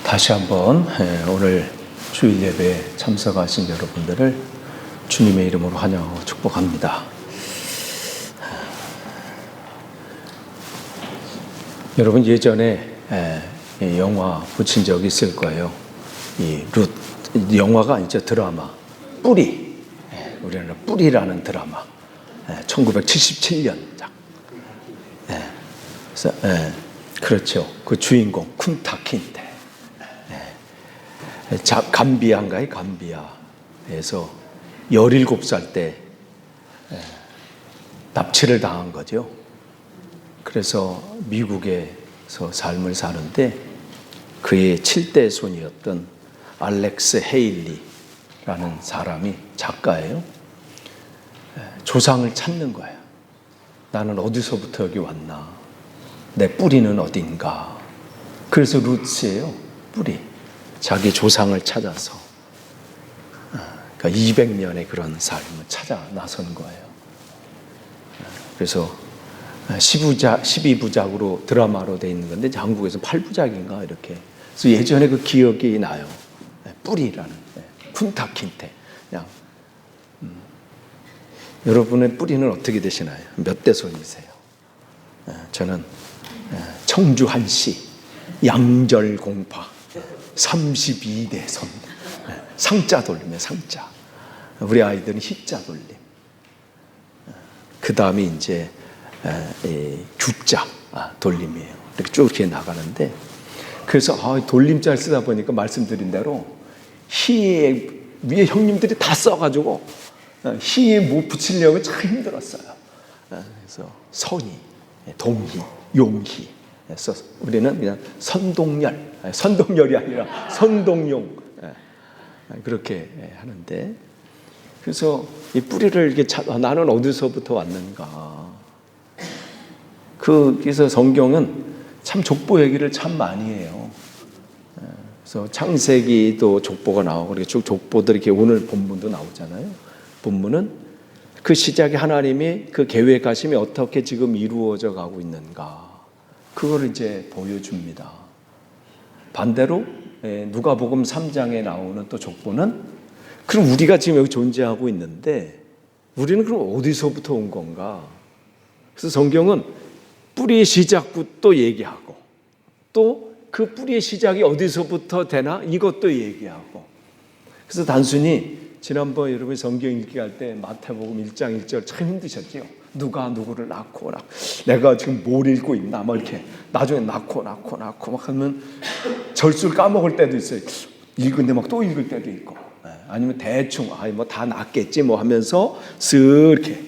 다시 한번 오늘 주일 예배에 참석하신 여러분들을 주님의 이름으로 환영하고 축복합니다. 여러분 예전에 영화 보신 적 있을 거예요. 이 룻, 영화가 아니죠. 드라마 뿌리, 우리나라 뿌리라는 드라마 1977년작. 그렇죠. 그 주인공 쿤타킨테, 감비아인가요? 감비아에서 17살 때 납치를 당한 거죠. 그래서 미국에서 삶을 사는데 그의 7대 손이었던 알렉스 헤일리라는 사람이 작가예요. 조상을 찾는 거예요. 나는 어디서부터 여기 왔나? 내 뿌리는 어딘가? 그래서 루츠예요. 뿌리. 자기 조상을 찾아서 그러니까 200년의 그런 삶을 찾아 나선 거예요. 그래서 12부작으로 드라마로 돼 있는 건데 한국에서 8부작인가 이렇게. 그래서 예전에 그 기억이 나요. 뿌리라는 쿤타킨테. 그냥 여러분의 뿌리는 어떻게 되시나요? 몇 대 손이세요? 저는 청주 한씨 양절공파 32대 손. 상자 돌림이에요. 상자. 우리 아이들은 희자 돌림. 그 다음에 이제 규자 돌림이에요. 이렇게 쭉 이렇게 나가는데, 그래서 돌림자를 쓰다 보니까 말씀드린 대로 희에 위에 형님들이 다 써가지고 희에 뭐 붙이려고 참 힘들었어요. 그래서 선희, 동희, 용희. 그래서 우리는 그냥 선동열이 아니라 선동용 그렇게 하는데, 그래서 이 뿌리를 이렇게 나는 어디서부터 왔는가. 그래서 성경은 참 족보 얘기를 참 많이 해요. 그래서 창세기도 족보가 나오고 이렇게 쭉 족보들이 이렇게 오늘 본문도 나오잖아요. 본문은 그 시작에 하나님이 그 계획하심이 어떻게 지금 이루어져 가고 있는가. 그걸 이제 보여줍니다. 반대로 누가복음 3장에 나오는 또 족보는 그럼 우리가 지금 여기 존재하고 있는데 우리는 그럼 어디서부터 온 건가? 그래서 성경은 뿌리의 시작부터 얘기하고 또 그 뿌리의 시작이 어디서부터 되나 이것도 얘기하고. 그래서 단순히 지난번 여러분 성경 읽기 할 때 마태복음 1장 1절 참 힘드셨죠? 누가 누구를 낳고 내가 지금 뭘 읽고 있나 뭐 이렇게 나중에 낳고 막 하면 절수를 까먹을 때도 있어요. 읽은데 막 또 읽을 때도 있고, 아니면 대충 뭐 다 낳겠지 뭐 하면서 쓱 이렇게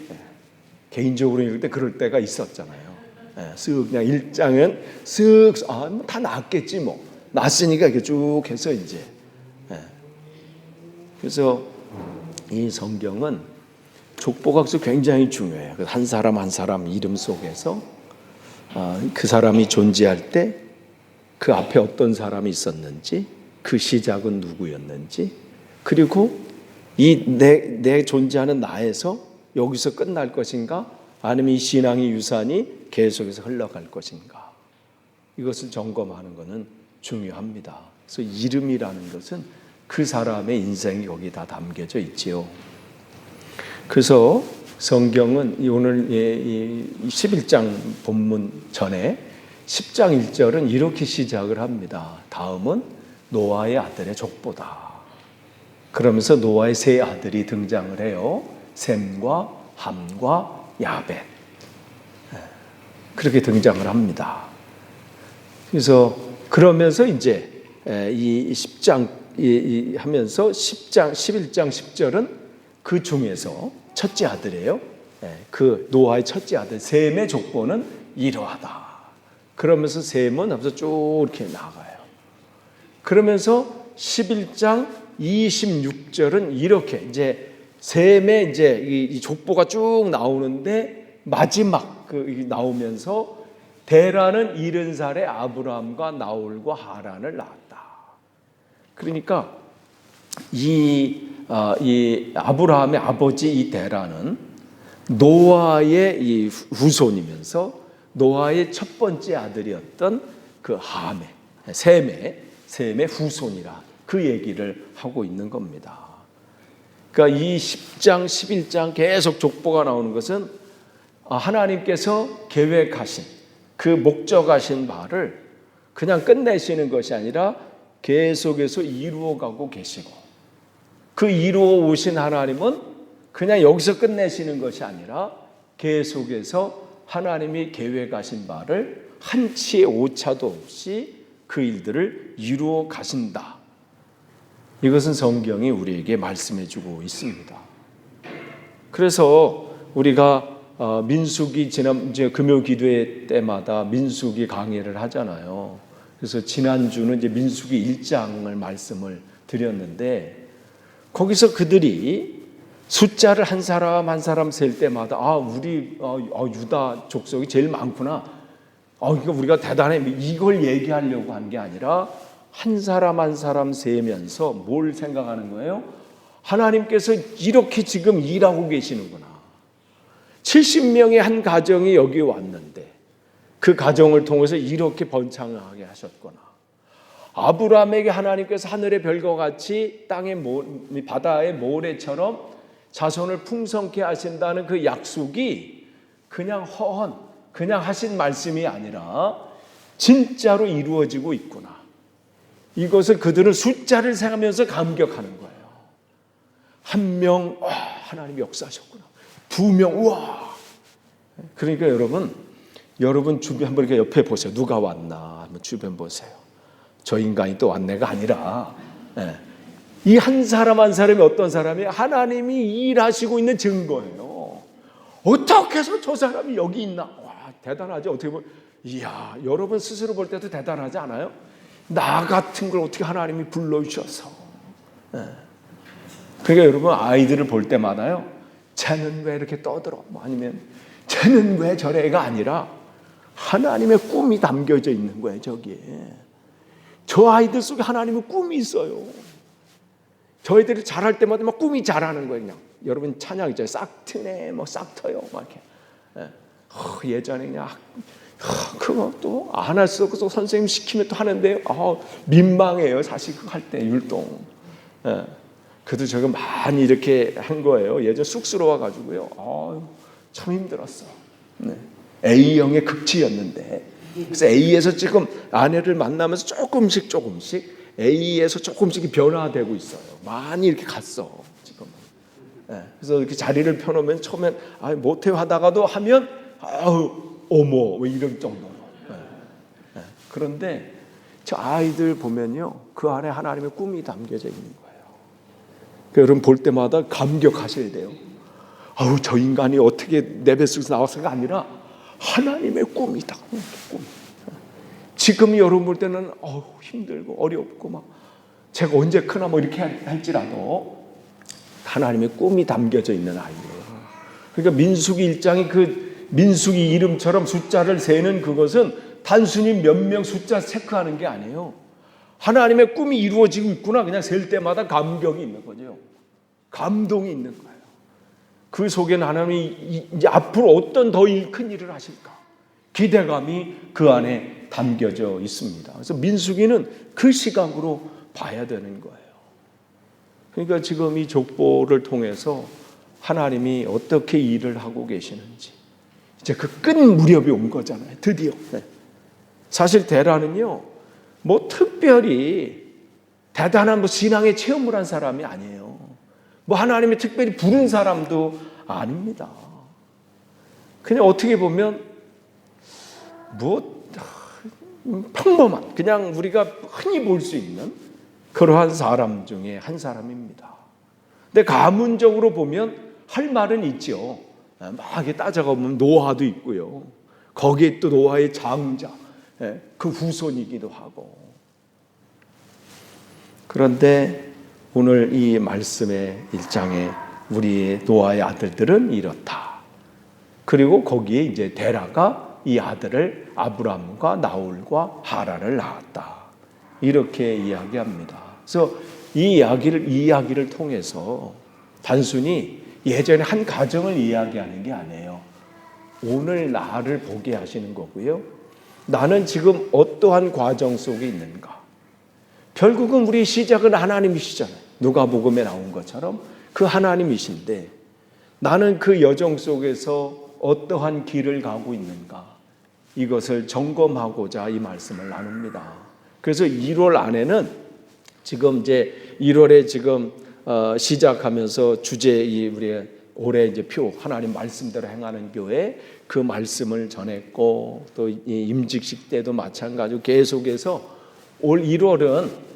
개인적으로 읽을 때 그럴 때가 있었잖아요. 쓱 그냥 1장은 쓱 뭐 다 낳겠지 뭐 낳았으니까 이렇게 쭉 해서 이제. 그래서 이 성경은 족보각서 굉장히 중요해요. 한 사람 한 사람 이름 속에서 그 사람이 존재할 때 그 앞에 어떤 사람이 있었는지, 그 시작은 누구였는지, 그리고 이 내 존재하는 나에서 여기서 끝날 것인가, 아니면 이 신앙의 유산이 계속해서 흘러갈 것인가, 이것을 점검하는 것은 중요합니다. 그래서 이름이라는 것은 그 사람의 인생이 거기 다 담겨져 있지요. 그래서 성경은 오늘 11장 본문 전에 10장 1절은 이렇게 시작을 합니다. 다음은 노아의 아들의 족보다. 그러면서 노아의 세 아들이 등장을 해요. 셈과 함과 야벳. 그렇게 등장을 합니다. 그래서 그러면서 이제 이 10장 하면서 10장 11장 10절은 그 중에서 첫째 아들이에요. 그 노아의 첫째 아들 셈의 족보는 이러하다. 그러면서 셈은 하면서 쭉 이렇게 나가요. 그러면서 11장 26절은 이렇게 이제 셈의 이제 이 족보가 쭉 나오는데 마지막 나오면서 데라는 70살의 아브라함과 나홀과 하란을 낳았다. 그러니까 이 아브라함의 아버지 이 데라는 노아의 이 후손이면서 노아의 첫 번째 아들이었던 그 셈의 셈의 후손이라 그 얘기를 하고 있는 겁니다. 그러니까 이 10장, 11장 계속 족보가 나오는 것은 하나님께서 계획하신 그 목적하신 바를 그냥 끝내시는 것이 아니라 계속해서 이루어가고 계시고, 그 이루어 오신 하나님은 그냥 여기서 끝내시는 것이 아니라 계속해서 하나님이 계획하신 바를 한치의 오차도 없이 그 일들을 이루어 가신다. 이것은 성경이 우리에게 말씀해 주고 있습니다. 그래서 우리가 민수기 이제 금요 기도회 때마다 민수기 강의를 하잖아요. 그래서 지난주는 이제 민수기 1장을 말씀을 드렸는데, 거기서 그들이 숫자를 한 사람 한 사람 셀 때마다 우리 유다 족속이 제일 많구나. 그러니까 우리가 대단해. 이걸 얘기하려고 한 게 아니라 한 사람 한 사람 세면서 뭘 생각하는 거예요? 하나님께서 이렇게 지금 일하고 계시는구나. 70명의 한 가정이 여기 왔는데 그 가정을 통해서 이렇게 번창하게 하셨구나. 아브라함에게 하나님께서 하늘의 별과 같이 땅의 바다의 모래처럼 자손을 풍성케 하신다는 그 약속이 그냥 그냥 하신 말씀이 아니라 진짜로 이루어지고 있구나. 이것을 그들은 숫자를 세면서 감격하는 거예요. 한 명, 하나님이 역사하셨구나. 2명, 우와. 그러니까 여러분 주변 한번 이렇게 옆에 보세요. 누가 왔나 한번 주변 보세요. 저 인간이 또 왔네가 아니라 이 한 사람 한 사람이 어떤 사람이 하나님이 일하시고 있는 증거예요. 어떻게 해서 저 사람이 여기 있나? 와, 대단하죠. 어떻게 보면 이야, 여러분 스스로 볼 때도 대단하지 않아요? 나 같은 걸 어떻게 하나님이 불러주셔서. 그러니까 여러분 아이들을 볼 때마다요, 쟤는 왜 이렇게 떠들어? 아니면 쟤는 왜 저래가 아니라 하나님의 꿈이 담겨져 있는 거예요. 저기에 저 아이들 속에 하나님의 꿈이 있어요. 저희들이 잘할 때마다 막 꿈이 자라는 거예요. 그냥 여러분 찬양 있잖아요. 싹 트네, 싹 터요, 막 이렇게. 예전에 그냥 그거 또 안 할 수 없어서 선생님 시키면 또 하는데 민망해요. 사실 그거 할 때 율동. 그래도 제가 많이 이렇게 한 거예요. 예전 쑥스러워가지고요. 참 힘들었어. A형의 극치였는데, 그래서 A에서 지금 아내를 만나면서 조금씩 A에서 조금씩 변화되고 있어요. 많이 이렇게 갔어 지금. 그래서 이렇게 자리를 펴놓으면 처음엔 못해 하다가도 하면 어머 왜 이럴 정도로. 그런데 저 아이들 보면요, 그 안에 하나님의 꿈이 담겨져 있는 거예요. 그러니까 여러분 볼 때마다 감격하셔야 돼요. 저 인간이 어떻게 내 뱃속에서 나왔을까 아니라 하나님의 꿈이다. 꿈. 지금 여러분 볼 때는 힘들고 어렵고 막 제가 언제 크나 이렇게 할지라도 하나님의 꿈이 담겨져 있는 아이예요. 그러니까 민수기 1장이 그 민수기 이름처럼 숫자를 세는 그것은 단순히 몇 명 숫자 체크하는 게 아니에요. 하나님의 꿈이 이루어지고 있구나. 그냥 셀 때마다 감격이 있는 거죠. 감동이 있는 거예요. 그 속에는 하나님이 이제 앞으로 어떤 더 큰 일을 하실까? 기대감이 그 안에 담겨져 있습니다. 그래서 민수기는 그 시각으로 봐야 되는 거예요. 그러니까 지금 이 족보를 통해서 하나님이 어떻게 일을 하고 계시는지 이제 그 끝 무렵이 온 거잖아요. 드디어. 사실 데라는요, 특별히 대단한 신앙의 체험을 한 사람이 아니에요. 하나님이 특별히 부른 사람도 아닙니다. 그냥 어떻게 보면 평범한, 그냥 우리가 흔히 볼 수 있는 그러한 사람 중에 한 사람입니다. 근데 가문적으로 보면 할 말은 있죠. 막 따져가 보면 노아도 있고요. 거기에 또 노아의 장자, 그 후손이기도 하고. 그런데 오늘 이 말씀의 1장에 우리 노아의 아들들은 이렇다. 그리고 거기에 이제 데라가 이 아들을 아브람과 나홀과 하란을 낳았다. 이렇게 이야기합니다. 그래서 이 이야기를 통해서 단순히 예전에 한 가정을 이야기하는 게 아니에요. 오늘 나를 보게 하시는 거고요. 나는 지금 어떠한 과정 속에 있는가? 결국은 우리 시작은 하나님이시잖아요. 누가복음에 나온 것처럼 그 하나님이신데 나는 그 여정 속에서 어떠한 길을 가고 있는가, 이것을 점검하고자 이 말씀을 나눕니다. 그래서 1월 안에는 지금 이제 1월에 지금 시작하면서 주제 우리 올해 이제 표 하나님 말씀대로 행하는 교회 그 말씀을 전했고, 또 임직식 때도 마찬가지로 계속해서 올 1월은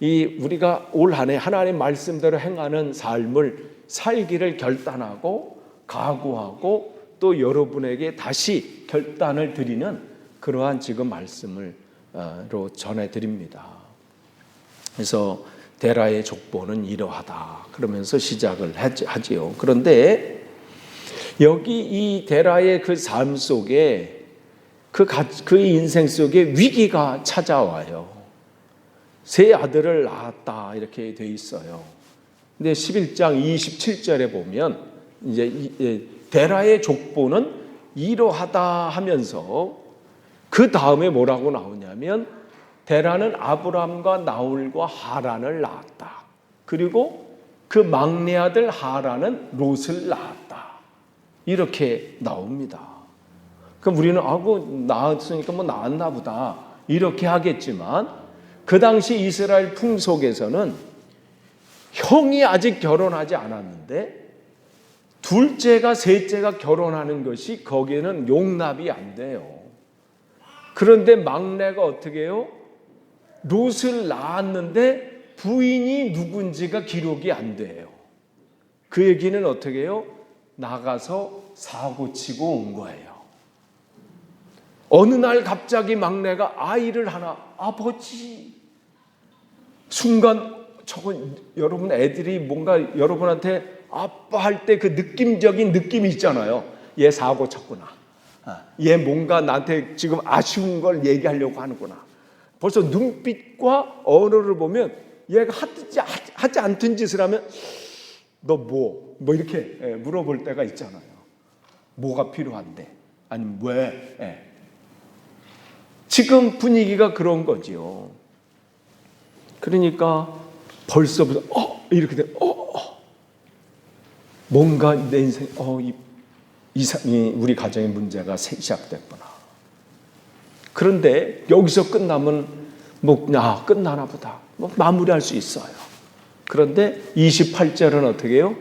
우리가 올 한 해 하나님 말씀대로 행하는 삶을 살기를 결단하고 각오하고 또 여러분에게 다시 결단을 드리는 그러한 지금 말씀으로 전해드립니다. 그래서 데라의 족보는 이러하다 그러면서 시작을 하지요. 그런데 여기 이 데라의 그 삶 속에 그 인생 속에 위기가 찾아와요. 세 아들을 낳았다 이렇게 돼 있어요. 근데 11장 27절에 보면 이제 데라의 족보는 이러하다 하면서 그 다음에 뭐라고 나오냐면 데라는 아브람과 나홀과 하란을 낳았다. 그리고 그 막내 아들 하란은 롯을 낳았다. 이렇게 나옵니다. 그럼 우리는 낳았으니까 뭐 낳았나 보다 이렇게 하겠지만, 그 당시 이스라엘 풍속에서는 형이 아직 결혼하지 않았는데 둘째가 셋째가 결혼하는 것이 거기에는 용납이 안 돼요. 그런데 막내가 어떻게 해요? 롯을 낳았는데 부인이 누군지가 기록이 안 돼요. 그 얘기는 어떻게 해요? 나가서 사고치고 온 거예요. 어느 날 갑자기 막내가 아이를 하나, 아버지. 순간 저건 여러분 애들이 뭔가 여러분한테 아빠 할 때 그 느낌적인 느낌이 있잖아요. 얘 사고 쳤구나. 얘 뭔가 나한테 지금 아쉬운 걸 얘기하려고 하는구나. 벌써 눈빛과 언어를 보면 얘가 하지 않던 짓을 하면 너 뭐 이렇게 물어볼 때가 있잖아요. 뭐가 필요한데? 아니면 왜? 지금 분위기가 그런 거지요. 그러니까 벌써부터 이렇게 돼. 뭔가 내 인생 우리 가정의 문제가 시작됐구나. 그런데 여기서 끝나면 끝나나 보다. 마무리할 수 있어요. 그런데 28절은 어떻게 해요?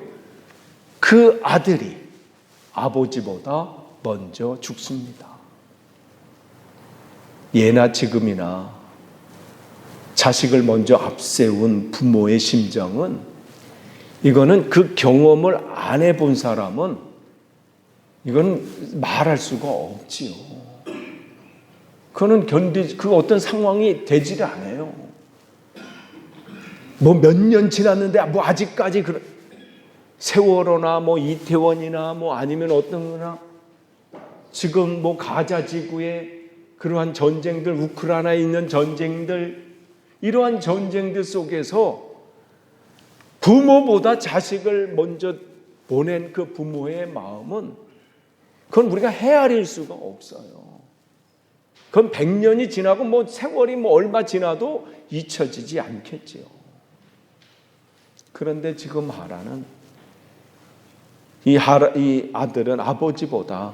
그 아들이 아버지보다 먼저 죽습니다. 예나 지금이나 자식을 먼저 앞세운 부모의 심정은, 이거는 그 경험을 안 해본 사람은 이건 말할 수가 없지요. 그거는 그 어떤 상황이 되지를 않아요. 몇 년 지났는데 아직까지 세월호나 이태원이나 아니면 어떤 거나 지금 가자 지구에 그러한 전쟁들, 우크라이나에 있는 전쟁들, 이러한 전쟁들 속에서 부모보다 자식을 먼저 보낸 그 부모의 마음은, 그건 우리가 헤아릴 수가 없어요. 그건 100년이 지나고 세월이 얼마 지나도 잊혀지지 않겠지요. 그런데 지금 하란은 이 아들은 아버지보다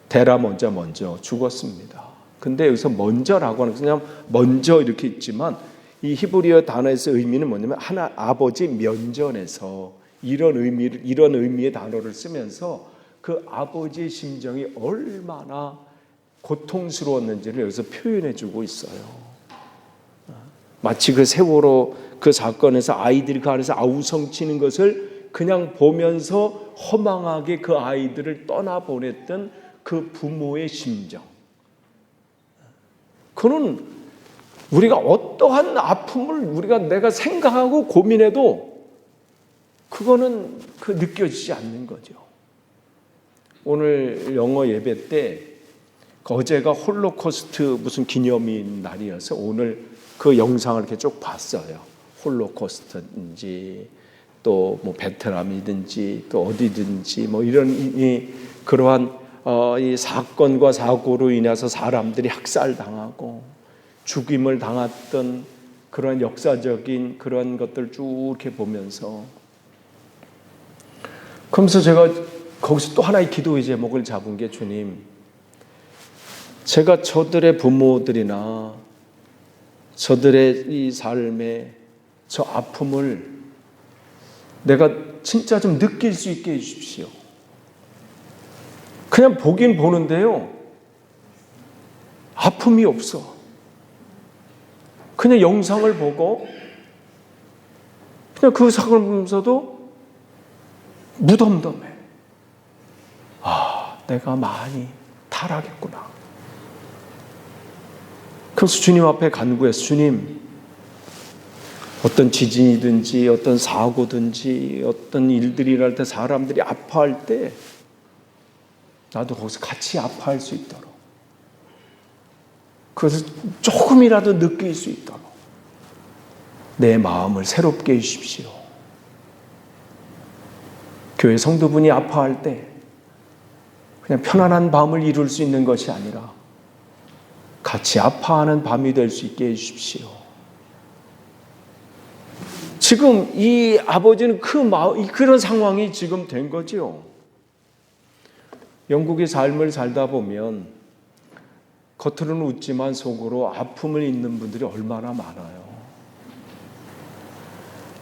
데라 먼저 죽었습니다. 근데 여기서 먼저라고 하는 그냥 먼저 이렇게 있지만 이 히브리어 단어에서 의미는 뭐냐면 아버지 면전에서 이런 의미의 단어를 쓰면서 그 아버지의 심정이 얼마나 고통스러웠는지를 여기서 표현해 주고 있어요. 마치 그 세월호 그 사건에서 아이들이 그 안에서 아우성치는 것을 그냥 보면서 허망하게 그 아이들을 떠나보냈던 그 부모의 심정. 그는 우리가 어떠한 아픔을 내가 생각하고 고민해도 그거는 느껴지지 않는 거죠. 오늘 영어 예배 때 어제가 홀로코스트 무슨 기념일 날이어서 오늘 그 영상을 이렇게 쭉 봤어요. 홀로코스트인지 또 베트남이든지 또 어디든지 이런 그러한 이 사건과 사고로 인해서 사람들이 학살당하고 죽임을 당했던 그런 역사적인 그런 것들 쭉 이렇게 보면서 그러면서 제가 거기서 또 하나의 기도의 제목을 잡은 게 주님, 제가 저들의 부모들이나 저들의 이 삶에 저 아픔을 내가 진짜 좀 느낄 수 있게 해주십시오. 그냥 보긴 보는데요, 아픔이 없어. 그냥 영상을 보고 그냥 그 상을 보면서도 무덤덤해. 아, 내가 많이 타락했구나. 그래서 주님 앞에 간구해서, 주님, 어떤 지진이든지 어떤 사고든지 어떤 일들이 일어날 때 사람들이 아파할 때 나도 거기서 같이 아파할 수 있도록, 그것을 조금이라도 느낄 수 있도록 내 마음을 새롭게 해주십시오. 교회 성도분이 아파할 때 그냥 편안한 밤을 이룰 수 있는 것이 아니라 같이 아파하는 밤이 될 수 있게 해주십시오. 지금 이 아버지는 그런 상황이 지금 된 거죠. 영국의 삶을 살다 보면 겉으로는 웃지만 속으로 아픔을 잊는 분들이 얼마나 많아요.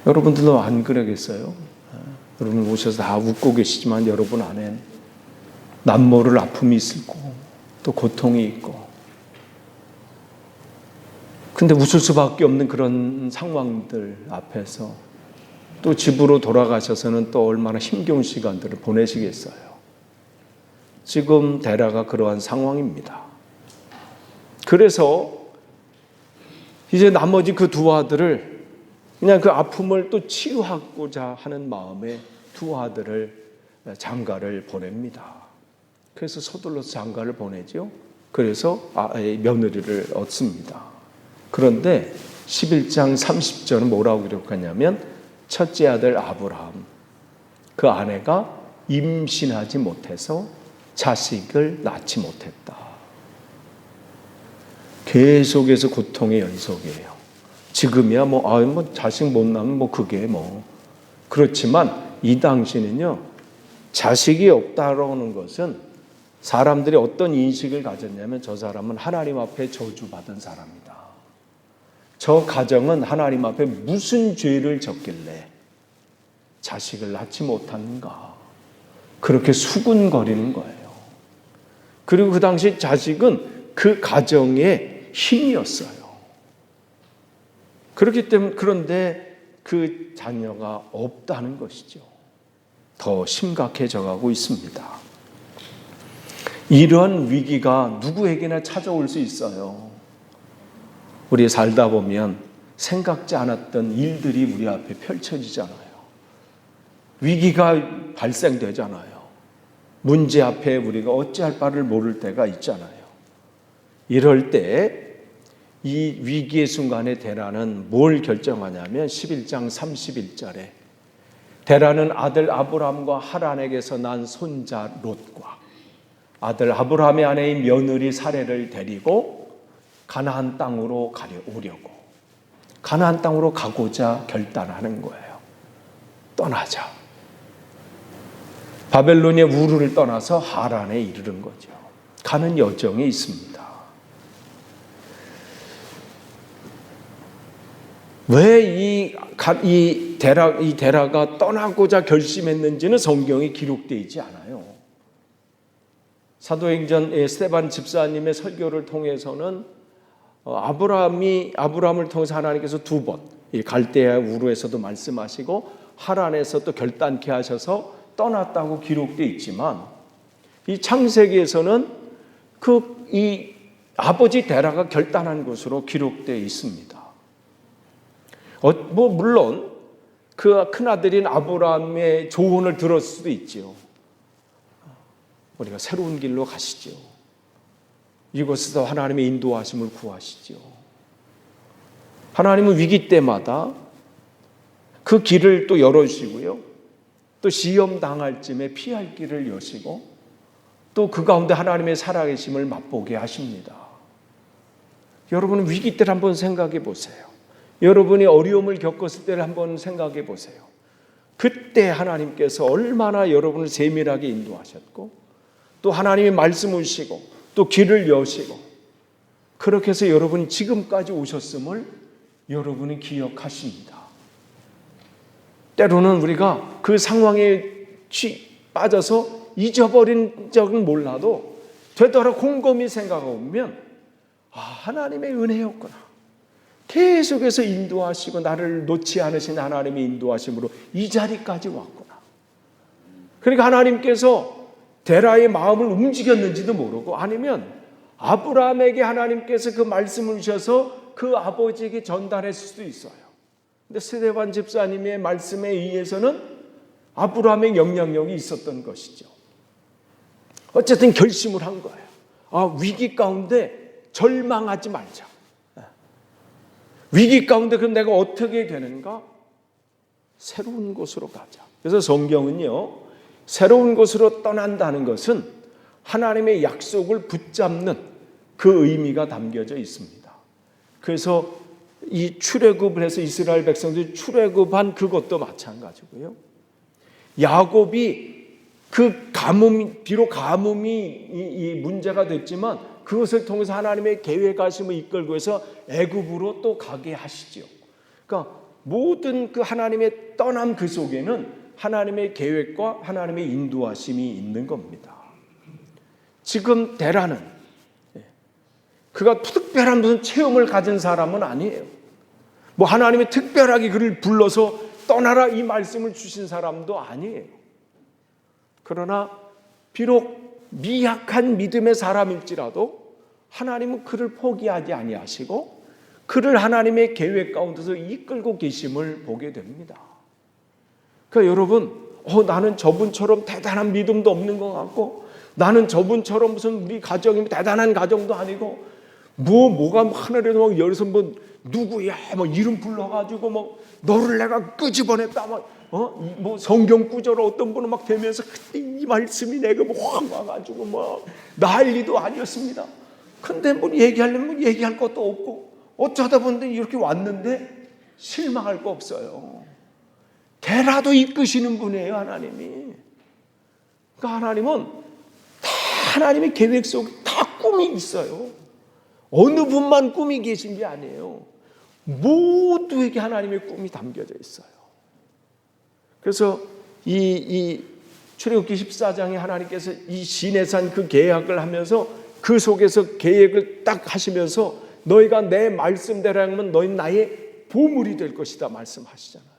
여러분들도 안 그러겠어요? 여러분 오셔서 다 웃고 계시지만 여러분 안엔 남모를 아픔이 있을 거고 또 고통이 있고, 근데 웃을 수밖에 없는 그런 상황들 앞에서 또 집으로 돌아가셔서는 또 얼마나 힘겨운 시간들을 보내시겠어요. 지금 데라가 그러한 상황입니다. 그래서 이제 나머지 그 두 아들을 그냥 그 아픔을 또 치유하고자 하는 마음에 두 아들을 장가를 보냅니다. 그래서 서둘러서 장가를 보내죠. 그래서 며느리를 얻습니다. 그런데 11장 30절은 뭐라고 기록하냐면, 첫째 아들 아브라함, 그 아내가 임신하지 못해서 자식을 낳지 못했다. 계속해서 고통의 연속이에요. 지금이야 자식 못 낳으면 그게 그렇지만 이 당시는요, 자식이 없다라는 것은 사람들이 어떤 인식을 가졌냐면, 저 사람은 하나님 앞에 저주받은 사람이다. 저 가정은 하나님 앞에 무슨 죄를 졌길래 자식을 낳지 못하는가, 그렇게 수군거리는 거예요. 그리고 그 당시 자식은 그 가정의 힘이었어요. 그렇기 때문에, 그런데 그 자녀가 없다는 것이죠. 더 심각해져 가고 있습니다. 이러한 위기가 누구에게나 찾아올 수 있어요. 우리 살다 보면 생각지 않았던 일들이 우리 앞에 펼쳐지잖아요. 위기가 발생되잖아요. 문제 앞에 우리가 어찌할 바를 모를 때가 있잖아요. 이럴 때 이 위기의 순간에 데라는 뭘 결정하냐면, 11장 31절에 데라는 아들 아브람과 하란에게서 난 손자 롯과 아들 아브라함의 아내인 며느리 사레를 데리고 가나안 땅으로 오려고, 가나안 땅으로 가고자 결단하는 거예요. 떠나자. 바벨론의 우르를 떠나서 하란에 이르는 거죠. 가는 여정에 있습니다. 왜 이 데라가 떠나고자 결심했는지는 성경에 기록되어 있지 않아요. 사도행전 스데반 집사님의 설교를 통해서는 아브라함을 통해서 하나님께서 두 번, 갈대아 우르에서도 말씀하시고 하란에서 또 결단케 하셔서 떠났다고 기록되어 있지만, 이 창세기에서는 이 아버지 데라가 결단한 것으로 기록되어 있습니다. 물론 그 큰아들인 아브라함의 조언을 들었을 수도 있죠. 우리가 새로운 길로 가시죠. 이곳에서 하나님의 인도하심을 구하시죠. 하나님은 위기 때마다 그 길을 또 열어주시고요, 또 시험 당할 쯤에 피할 길을 여시고, 또 그 가운데 하나님의 살아계심을 맛보게 하십니다. 여러분은 위기 때를 한번 생각해 보세요. 여러분이 어려움을 겪었을 때를 한번 생각해 보세요. 그때 하나님께서 얼마나 여러분을 세밀하게 인도하셨고, 또 하나님의 말씀을 주시고, 또 길을 여시고, 그렇게 해서 여러분이 지금까지 오셨음을 여러분이 기억하십니다. 때로는 우리가 그 상황에 빠져서 잊어버린 적은 몰라도 되돌아 곰곰이 생각하고 보면 하나님의 은혜였구나. 계속해서 인도하시고 나를 놓지 않으신 하나님의 인도하심으로 이 자리까지 왔구나. 그러니까 하나님께서 데라의 마음을 움직였는지도 모르고, 아니면 아브라함에게 하나님께서 그 말씀을 주셔서 그 아버지에게 전달했을 수도 있어요. 근데 스데반 집사님의 말씀에 의해서는 아브라함의 영향력이 있었던 것이죠. 어쨌든 결심을 한 거예요. 위기 가운데 절망하지 말자. 위기 가운데 그럼 내가 어떻게 되는가? 새로운 곳으로 가자. 그래서 성경은요, 새로운 곳으로 떠난다는 것은 하나님의 약속을 붙잡는 그 의미가 담겨져 있습니다. 그래서 이 출애굽을 해서 이스라엘 백성들이 출애굽한 그것도 마찬가지고요. 야곱이 그 가뭄, 비록 가뭄이 이 문제가 됐지만 그것을 통해서 하나님의 계획하심을 이끌고 해서 애굽으로 또 가게 하시죠. 그러니까 모든 그 하나님의 떠남 그 속에는 하나님의 계획과 하나님의 인도하심이 있는 겁니다. 지금 데라는 그가 특별한 무슨 체험을 가진 사람은 아니에요. 뭐 하나님이 특별하게 그를 불러서 떠나라 이 말씀을 주신 사람도 아니에요. 그러나 비록 미약한 믿음의 사람일지라도 하나님은 그를 포기하지 아니하시고 그를 하나님의 계획 가운데서 이끌고 계심을 보게 됩니다. 그러니까 여러분, 나는 저분처럼 대단한 믿음도 없는 것 같고, 나는 저분처럼 무슨 우리 가정이 대단한 가정도 아니고, 뭐가 하늘에서 막 열어서 누구야 이름 불러가지고 너를 내가 끄집어냈다 뭐 성경 구절 어떤 분은 막 되면서 그때 이 말씀이 내가 확 와가지고 난리도 아니었습니다. 근데 얘기하려면 얘기할 것도 없고, 어쩌다 보니 이렇게 왔는데 실망할 거 없어요. 걔라도 이끄시는 분이에요, 하나님이. 그러니까 하나님은 다 하나님의 계획 속에 다 꿈이 있어요. 어느 분만 꿈이 계신 게 아니에요. 모두에게 하나님의 꿈이 담겨져 있어요. 그래서 이 출애굽기 14장에 하나님께서 이 시내산 그 계약을 하면서 그 속에서 계획을 딱 하시면서 너희가 내 말씀대로 하면 너희는 나의 보물이 될 것이다 말씀하시잖아요.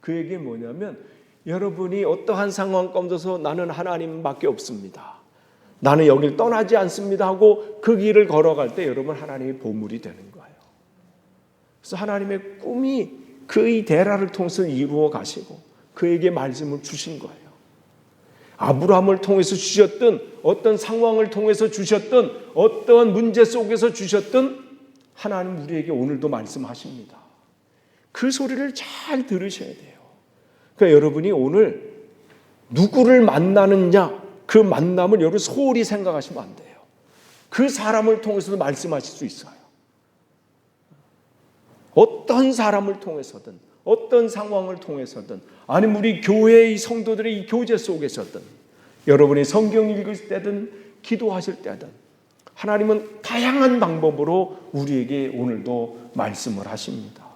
그 얘기 뭐냐면, 여러분이 어떠한 상황 가운데서 나는 하나님밖에 없습니다, 나는 여길 떠나지 않습니다 하고 그 길을 걸어갈 때 여러분 하나님의 보물이 되는 거예요. 그래서 하나님의 꿈이 그의 데라를 통해서 이루어 가시고 그에게 말씀을 주신 거예요. 아브라함을 통해서 주셨든 어떤 상황을 통해서 주셨든 어떤 문제 속에서 주셨든 하나님 우리에게 오늘도 말씀하십니다. 그 소리를 잘 들으셔야 돼요. 그러니까 여러분이 오늘 누구를 만나느냐, 그 만남을 여러분 소홀히 생각하시면 안 돼요. 그 사람을 통해서도 말씀하실 수 있어요. 어떤 사람을 통해서든 어떤 상황을 통해서든, 아니면 우리 교회의 성도들의 이 교제 속에서든, 여러분이 성경 읽을 때든 기도하실 때든 하나님은 다양한 방법으로 우리에게 오늘도 말씀을 하십니다.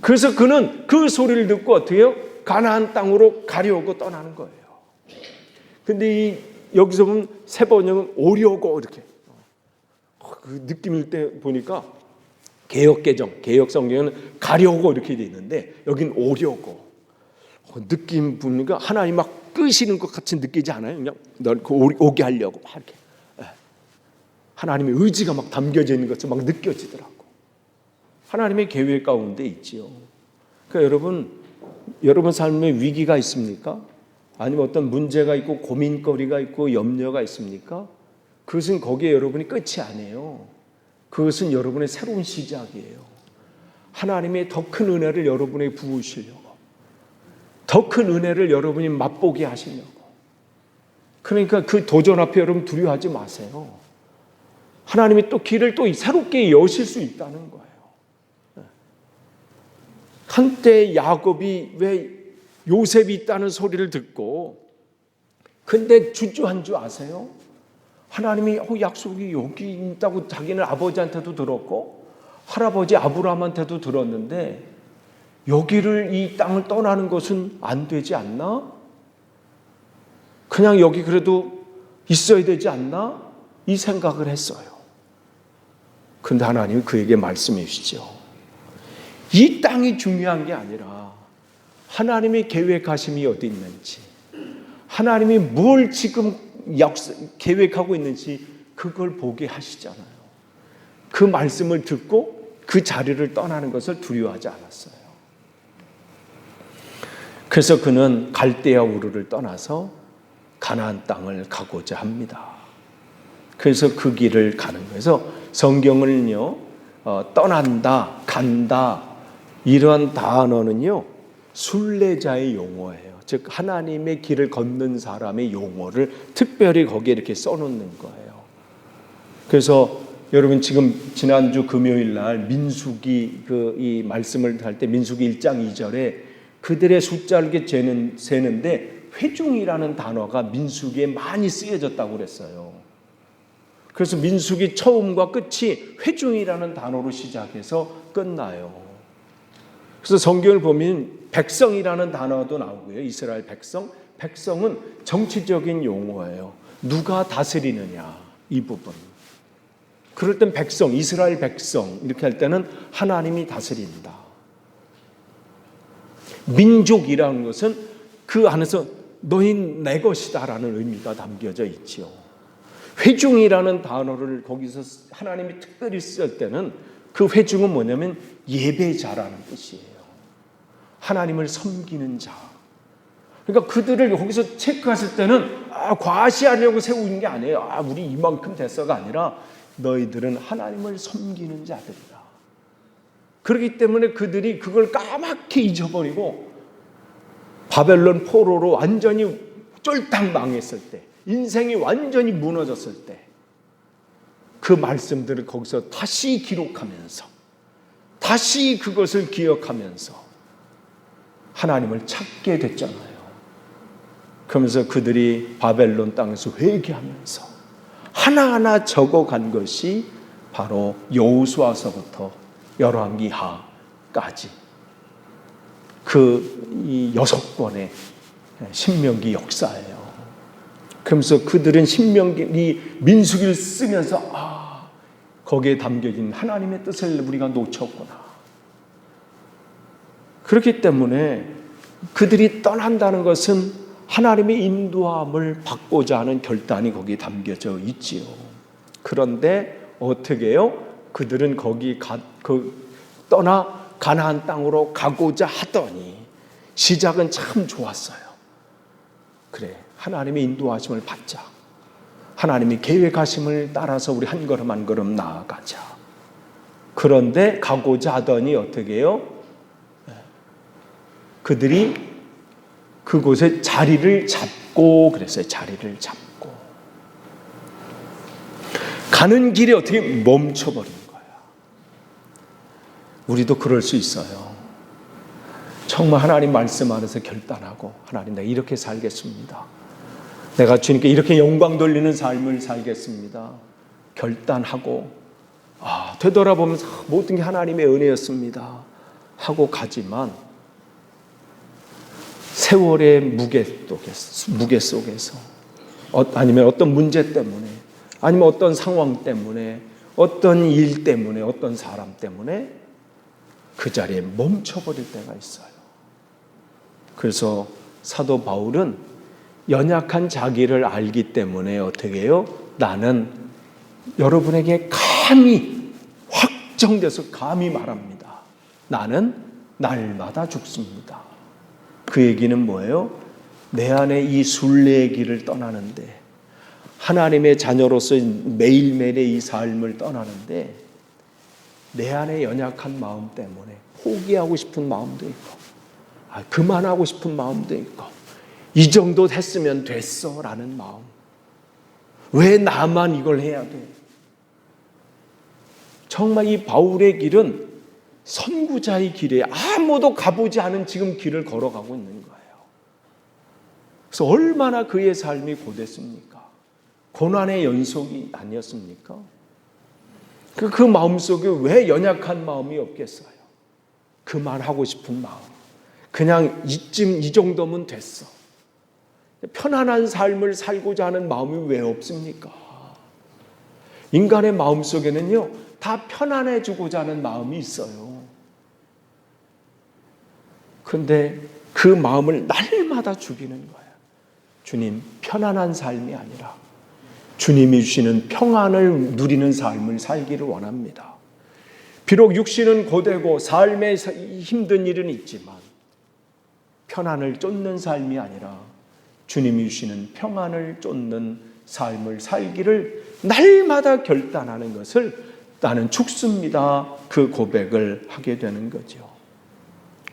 그래서 그는 그 소리를 듣고 어떻게 해요? 가나안 땅으로 가려고 떠나는 거예요. 근데 여기서 보면 세 번역은 오려고 이렇게 그 느낌일 때 보니까 개역 성경에는 가려고 이렇게 돼 있는데 여긴 오려고, 느낌 보니까 하나님 막 끄시는 것 같이 느끼지 않아요? 그냥 널 오게 하려고 막 이렇게 하나님의 의지가 막 담겨져 있는 것처럼 막 느껴지더라고. 하나님의 계획 가운데 있지요. 그러니까 여러분 삶에 위기가 있습니까? 아니면 어떤 문제가 있고 고민거리가 있고 염려가 있습니까? 그것은 거기에 여러분이 끝이 아니에요. 그것은 여러분의 새로운 시작이에요. 하나님의 더 큰 은혜를 여러분에게 부으시려고, 더 큰 은혜를 여러분이 맛보게 하시려고. 그러니까 그 도전 앞에 여러분 두려워하지 마세요. 하나님이 또 길을 또 새롭게 여실 수 있다는 거예요. 한때 야곱이 왜 요셉이 있다는 소리를 듣고, 근데 주저한 줄 아세요? 하나님이 약속이 여기 있다고 자기는 아버지한테도 들었고 할아버지 아브라함한테도 들었는데 여기를, 이 땅을 떠나는 것은 안 되지 않나? 그냥 여기 그래도 있어야 되지 않나? 이 생각을 했어요. 근데 하나님이 그에게 말씀해 주시죠. 이 땅이 중요한 게 아니라 하나님의 계획하심이 어디 있는지, 하나님이 뭘 지금 계획하고 있는지 그걸 보게 하시잖아요. 그 말씀을 듣고 그 자리를 떠나는 것을 두려워하지 않았어요. 그래서 그는 갈대아 우르를 떠나서 가나안 땅을 가고자 합니다. 그래서 그 길을 가는 거예요. 그래서 성경을요, 떠난다, 간다, 이런 단어는요, 순례자의 용어예요. 즉 하나님의 길을 걷는 사람의 용어를 특별히 거기에 이렇게 써놓는 거예요. 그래서 여러분 지금 지난주 금요일 날 민수기 이 말씀을 할 때 민수기 1장 2절에 그들의 숫자를 이렇게 세는데 회중이라는 단어가 민수기에 많이 쓰여졌다고 그랬어요. 그래서 민수기 처음과 끝이 회중이라는 단어로 시작해서 끝나요. 그래서 성경을 보면 백성이라는 단어도 나오고요. 이스라엘 백성. 백성은 정치적인 용어예요. 누가 다스리느냐, 이 부분. 그럴 땐 백성, 이스라엘 백성 이렇게 할 때는 하나님이 다스린다. 민족이라는 것은 그 안에서 너희 내 것이다라는 의미가 담겨져 있지요. 회중이라는 단어를 거기서 하나님이 특별히 쓸 때는 그 회중은 뭐냐면 예배자라는 뜻이에요. 하나님을 섬기는 자. 그러니까 그들을 거기서 체크했을 때는 과시하려고 세우는 게 아니에요. 우리 이만큼 됐어가 아니라 너희들은 하나님을 섬기는 자들이다. 그렇기 때문에 그들이 그걸 까맣게 잊어버리고 바벨론 포로로 완전히 쫄딱 망했을 때, 인생이 완전히 무너졌을 때 그 말씀들을 거기서 다시 기록하면서 다시 그것을 기억하면서 하나님을 찾게 됐잖아요. 그러면서 그들이 바벨론 땅에서 회개하면서 하나하나 적어간 것이 바로 여호수아서부터 열왕기하까지 이 6권의 신명기 역사예요. 그러면서 그들은 신명기 민수기를 쓰면서 거기에 담겨진 하나님의 뜻을 우리가 놓쳤구나. 그렇기 때문에 그들이 떠난다는 것은 하나님의 인도함을 받고자 하는 결단이 거기에 담겨져 있지요. 그런데 어떻게 해요? 그들은 거기 떠나 가나안 땅으로 가고자 하더니 시작은 참 좋았어요. 그래, 하나님의 인도하심을 받자. 하나님의 계획하심을 따라서 우리 한 걸음 한 걸음 나아가자. 그런데 가고자 하더니 어떻게 해요? 그들이 그곳에 자리를 잡고 그랬어요. 자리를 잡고. 가는 길이 어떻게 멈춰버린 거야. 우리도 그럴 수 있어요. 정말 하나님 말씀 안에서 결단하고 하나님 내가 이렇게 살겠습니다. 내가 주님께 이렇게 영광 돌리는 삶을 살겠습니다. 결단하고 되돌아보면서 모든 게 하나님의 은혜였습니다 하고 가지만 세월의 무게 속에서 아니면 어떤 문제 때문에 아니면 어떤 상황 때문에 어떤 일 때문에 어떤 사람 때문에 그 자리에 멈춰버릴 때가 있어요. 그래서 사도 바울은 연약한 자기를 알기 때문에 어떻게 해요? 나는 여러분에게 감히 확정돼서 감히 말합니다. 나는 날마다 죽습니다. 그 얘기는 뭐예요? 내 안에 이 순례의 길을 떠나는데 하나님의 자녀로서 매일매일의 이 삶을 떠나는데 내 안에 연약한 마음 때문에 포기하고 싶은 마음도 있고 그만하고 싶은 마음도 있고 이 정도 했으면 됐어 라는 마음. 왜 나만 이걸 해야 돼? 정말 이 바울의 길은 선구자의 길에 아무도 가보지 않은 지금 길을 걸어가고 있는 거예요. 그래서 얼마나 그의 삶이 고됐습니까? 고난의 연속이 아니었습니까? 그 마음속에 왜 연약한 마음이 없겠어요? 그만하고 싶은 마음. 그냥 이 정도면 됐어. 편안한 삶을 살고자 하는 마음이 왜 없습니까? 인간의 마음속에는요, 다 편안해지고자 하는 마음이 있어요. 그런데 그 마음을 날마다 죽이는 거예요. 주님, 편안한 삶이 아니라 주님이 주시는 평안을 누리는 삶을 살기를 원합니다. 비록 육신은 고되고 삶에 힘든 일은 있지만 편안을 쫓는 삶이 아니라 주님이 주시는 평안을 쫓는 삶을 살기를 날마다 결단하는 것을 나는 죽습니다. 그 고백을 하게 되는 거죠.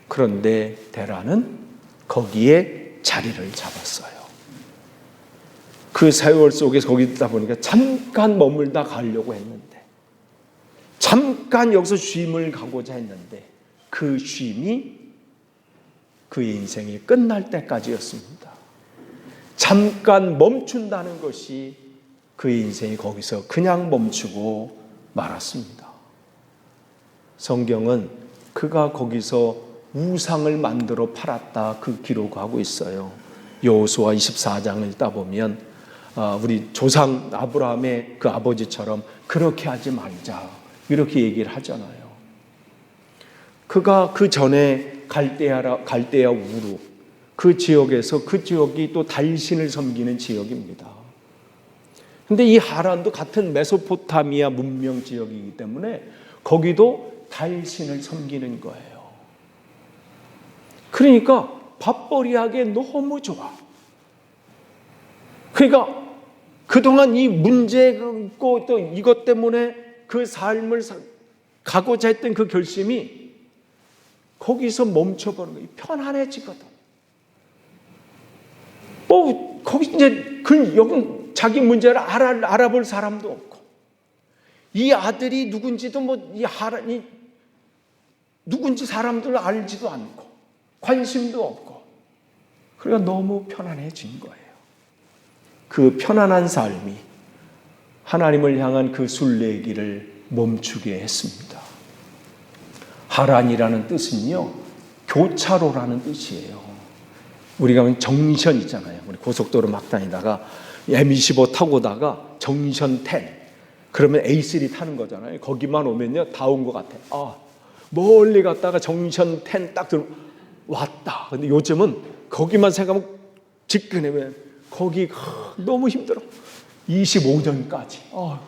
그런데 데라는 거기에 자리를 잡았어요. 그 세월 속에서 거기 있다 보니까 잠깐 머물다 가려고 했는데, 잠깐 여기서 쉼을 가고자 했는데 그 쉼이 그의 인생이 끝날 때까지였습니다. 잠깐 멈춘다는 것이 그의 인생이 거기서 그냥 멈추고 말았습니다. 성경은 그가 거기서 우상을 만들어 팔았다 그 기록하고 있어요. 여호수아 24장을 읽다 보면 우리 조상 아브라함의 그 아버지처럼 그렇게 하지 말자 이렇게 얘기를 하잖아요. 그가 그 전에 갈대아 우르 그 지역에서 그 지역이 또 달신을 섬기는 지역입니다. 근데 이 하란도 같은 메소포타미아 문명 지역이기 때문에 거기도 달신을 섬기는 거예요. 그러니까 밥벌이하기에 너무 좋아. 그러니까 그동안 이 문제가 있고 또 이것 때문에 그 삶을 가고자 했던 그 결심이 거기서 멈춰버린 거예요. 편안해지거든. 거기 이제 여기 자기 문제를 알아볼 사람도 없고, 이 아들이 누군지도 이 누군지 사람들 알지도 않고, 관심도 없고, 그러니까 너무 편안해진 거예요. 그 편안한 삶이 하나님을 향한 그 순례길을 멈추게 했습니다. 하란이라는 뜻은요, 교차로라는 뜻이에요. 우리가 정션 있잖아요. 우리 고속도로 막 다니다가 M25 타고다가 정션 10 그러면 A3 타는 거잖아요. 거기만 오면요 다 온 것 같아. 멀리 갔다가 정션 10 딱 들으면 왔다. 근데 요즘은 거기만 생각하면 직근해. 왜? 거기 너무 힘들어. 25년까지.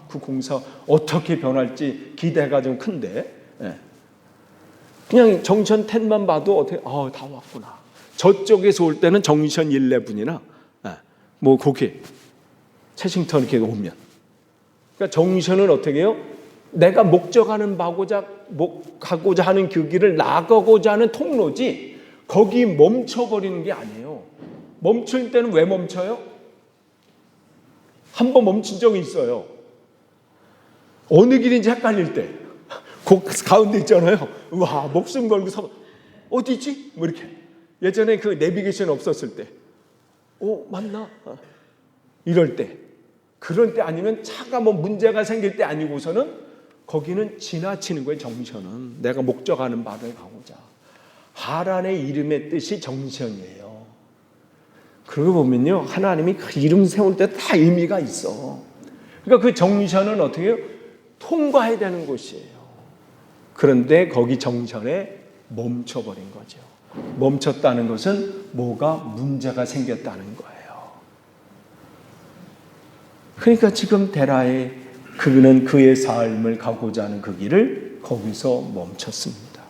그 공사 어떻게 변할지 기대가 좀 큰데. 그냥 정션 10만 봐도 어떻게 다 왔구나. 저쪽에서 올 때는 정션 11이나 거기 채싱턴 이렇게 오면, 그러니까 정션은 어떻게 해요? 내가 가고자 하는 그 길을 나가고자 하는 통로지 거기 멈춰버리는 게 아니에요. 멈출 때는 왜 멈춰요? 한번 멈춘 적이 있어요. 어느 길인지 헷갈릴 때 가운데 있잖아요. 와, 목숨 걸고 어디지? 이렇게. 예전에 그 내비게이션 없었을 때 맞나? 이럴 때. 그럴 때 아니면 차가 문제가 생길 때 아니고서는 거기는 지나치는 거예요. 정션은 내가 목적하는 바를 가고자. 하란의 이름의 뜻이 정션이에요. 그러고 보면요, 하나님이 그 이름 세울 때 다 의미가 있어. 그러니까 그 정션은 어떻게 해요? 통과해야 되는 곳이에요. 그런데 거기 정션에 멈춰버린 거죠. 멈췄다는 것은 뭐가 문제가 생겼다는 거예요. 그러니까 지금 데라의 그는 그의 삶을 가고자 하는 그 길을 거기서 멈췄습니다.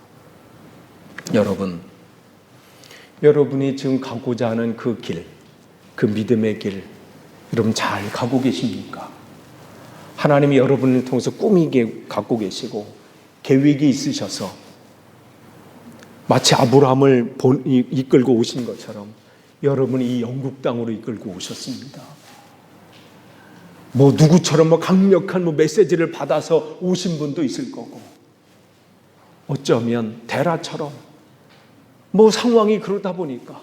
여러분이 지금 가고자 하는 그 길, 그 믿음의 길, 여러분 잘 가고 계십니까? 하나님이 여러분을 통해서 꿈이 갖고 계시고 계획이 있으셔서 마치 아브라함을 이끌고 오신 것처럼 여러분이 이 영국 땅으로 이끌고 오셨습니다. 누구처럼 강력한 메시지를 받아서 오신 분도 있을 거고, 어쩌면 데라처럼 상황이 그러다 보니까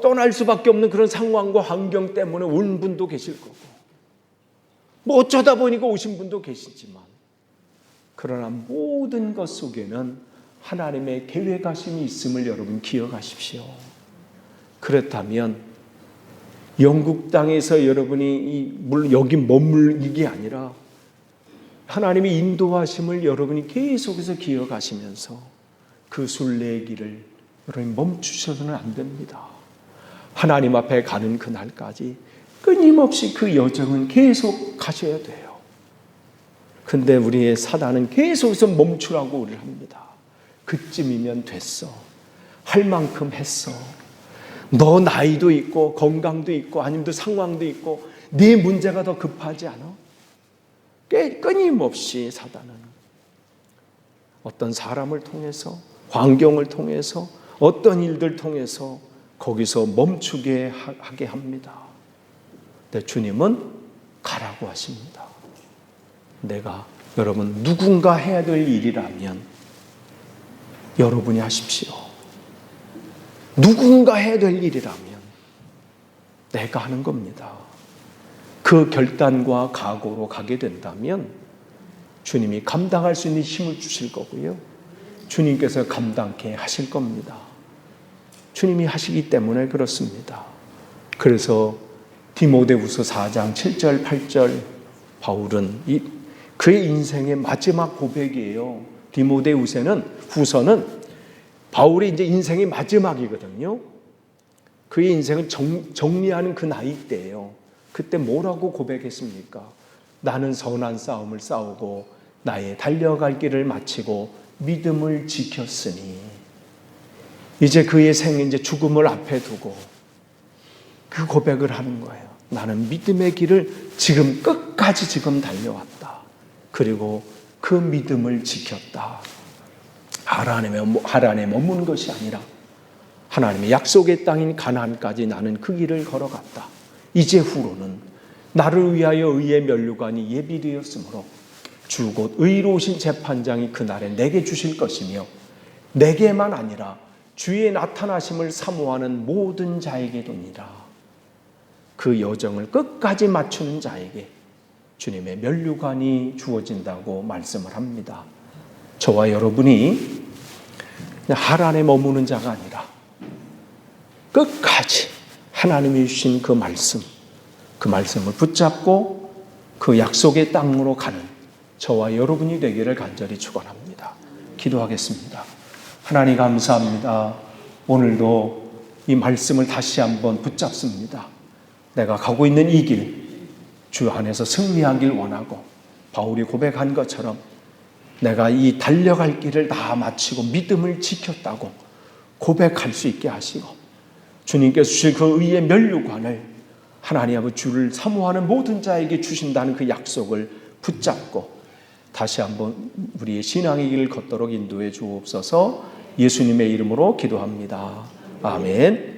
떠날 수밖에 없는 그런 상황과 환경 때문에 온 분도 계실 거고 어쩌다 보니까 오신 분도 계시지만, 그러나 모든 것 속에는 하나님의 계획하심이 있음을 여러분 기억하십시오. 그렇다면 영국 땅에서 여러분이 물론 여기 머물게 아니라 하나님의 인도하심을 여러분이 계속해서 기억하시면서 그 순례의 길을 여러분이 멈추셔서는 안 됩니다. 하나님 앞에 가는 그날까지 끊임없이 그 여정은 계속 가셔야 돼요. 근데 우리의 사단은 계속해서 멈추라고 우리를 합니다. 그쯤이면 됐어. 할 만큼 했어. 너 나이도 있고 건강도 있고 아니면 또 상황도 있고 네 문제가 더 급하지 않아? 끊임없이 사단은 어떤 사람을 통해서, 환경을 통해서, 어떤 일들 통해서 거기서 멈추게 하게 합니다. 근데 주님은 가라고 하십니다. 내가 여러분 누군가 해야 될 일이라면 여러분이 하십시오. 누군가 해야 될 일이라면 내가 하는 겁니다. 그 결단과 각오로 가게 된다면 주님이 감당할 수 있는 힘을 주실 거고요. 주님께서 감당케 하실 겁니다. 주님이 하시기 때문에 그렇습니다. 그래서 디모데후서 4장 7절 8절 바울은 그의 인생의 마지막 고백이에요. 디모데후서는 바울의 이제 인생의 마지막이거든요. 그의 인생을 정리하는 그 나이 때예요. 그때 뭐라고 고백했습니까? 나는 선한 싸움을 싸우고 나의 달려갈 길을 마치고 믿음을 지켰으니, 이제 그의 생에 이제 죽음을 앞에 두고 그 고백을 하는 거예요. 나는 믿음의 길을 지금 끝까지 달려왔다. 그리고 그 믿음을 지켰다. 하란에 머무는 것이 아니라 하나님의 약속의 땅인 가나안까지 나는 그 길을 걸어갔다. 이제 후로는 나를 위하여 의의 면류관이 예비되었으므로 주 곧 의로우신 재판장이 그날에 내게 주실 것이며 내게만 아니라 주의 나타나심을 사모하는 모든 자에게도니라. 그 여정을 끝까지 맞추는 자에게 주님의 면류관이 주어진다고 말씀을 합니다. 저와 여러분이 하란에 머무는 자가 아니라 끝까지 하나님이 주신 그 말씀을 붙잡고 그 약속의 땅으로 가는 저와 여러분이 되기를 간절히 축원합니다. 기도하겠습니다. 하나님 감사합니다. 오늘도 이 말씀을 다시 한번 붙잡습니다. 내가 가고 있는 이 길, 주 안에서 승리하길 원하고 바울이 고백한 것처럼 내가 이 달려갈 길을 다 마치고 믿음을 지켰다고 고백할 수 있게 하시고, 주님께서 주실 그 의의 면류관을 하나님 아버지 주를 사모하는 모든 자에게 주신다는 그 약속을 붙잡고 다시 한번 우리의 신앙의 길을 걷도록 인도해 주옵소서. 예수님의 이름으로 기도합니다. 아멘.